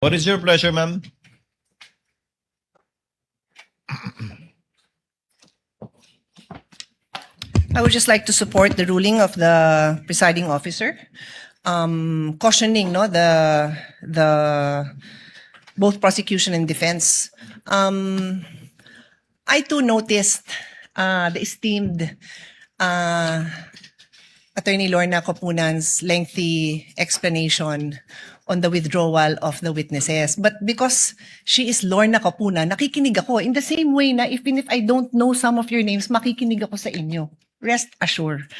What is your pleasure, ma'am? I would just like to support the ruling of the presiding officer, cautioning the both prosecution and defense. I too noticed the esteemed Attorney Lorna Copunan's lengthy explanation on the withdrawal of the witnesses. But because she is Lorna Copunan, nakikinig ako in the same way na even if I don't know some of your names, makikinig ako sa inyo. Rest assured.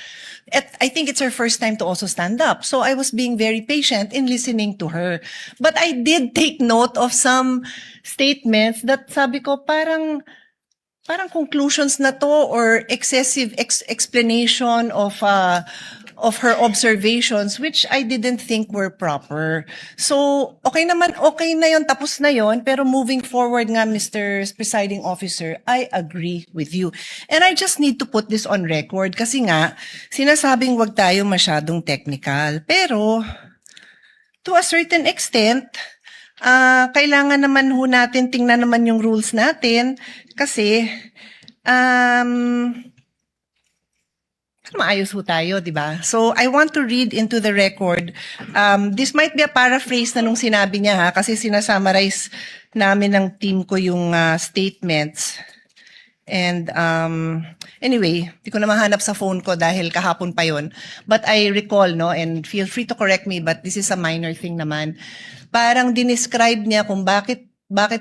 I think it's her first time to also stand up. So I was being very patient in listening to her. But I did take note of some statements that sabi ko parang conclusions na to or excessive explanation of her observations which I didn't think were proper. So, okay na yon, tapos na yon, pero moving forward nga, Mr. Presiding Officer, I agree with you. And I just need to put this on record kasi nga, sinasabing wag tayo masyadong technical. Pero, to a certain extent, kailangan naman ho natin tingnan naman yung rules natin kasi maayos ho tayo, di ba? So, I want to read into the record. This might be a paraphrase na nung sinabi niya ha, kasi sinasummarize namin ng team ko yung statements. And anyway, di ko na mahanap sa phone ko dahil kahapon pa yon. But I recall, no, and feel free to correct me, but this is a minor thing naman. Parang dinescribe niya kung bakit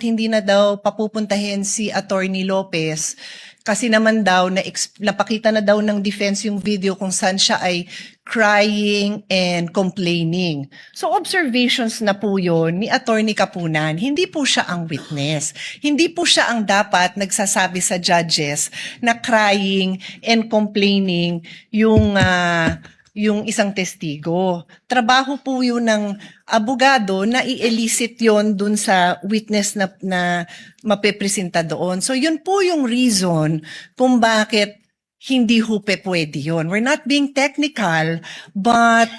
hindi na daw papupuntahin si Attorney Lopez kasi naman daw napakita na daw ng defense yung video kung saan siya ay crying and complaining. So observations na po yun ni Attorney Capunan. Hindi po siya ang witness. Hindi po siya ang dapat nagsasabi sa judges na crying and complaining yung isang testigo. Trabaho po yun ng abogado na i-elicit yon dun sa witness na mapepresenta doon. So yun po yung reason kung bakit hindi hupe pwede yun. We're not being technical, but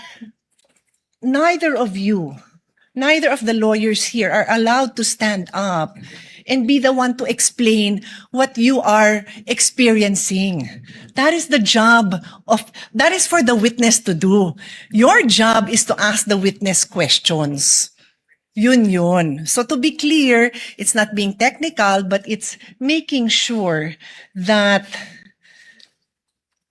neither of the lawyers here are allowed to stand up and be the one to explain what you are experiencing. That is that is for the witness to do. Your job is to ask the witness questions. Yun. So to be clear, it's not being technical, but it's making sure that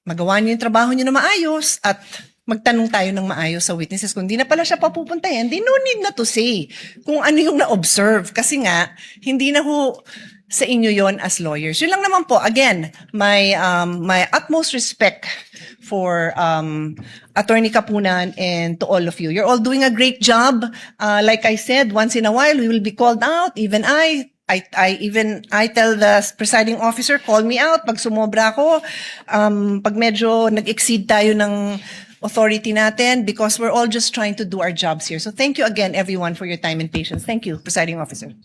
magawa niyo yung trabaho niyo na maayos at magtanong tayo ng maayos sa witnesses. Kung di na pala siya papupuntahin, di no need na to say kung ano yung na-observe. Kasi nga, hindi na ho sa inyo yon as lawyers. Yun lang naman po. Again, my utmost respect for Attorney Capunan and to all of you. You're all doing a great job. Like I said, once in a while, we will be called out. Even I tell the presiding officer, call me out pag sumobra ako, pag medyo nag-exceed tayo ng authority natin because we're all just trying to do our jobs here. So thank you again, everyone, for your time and patience. Thank you, presiding officer.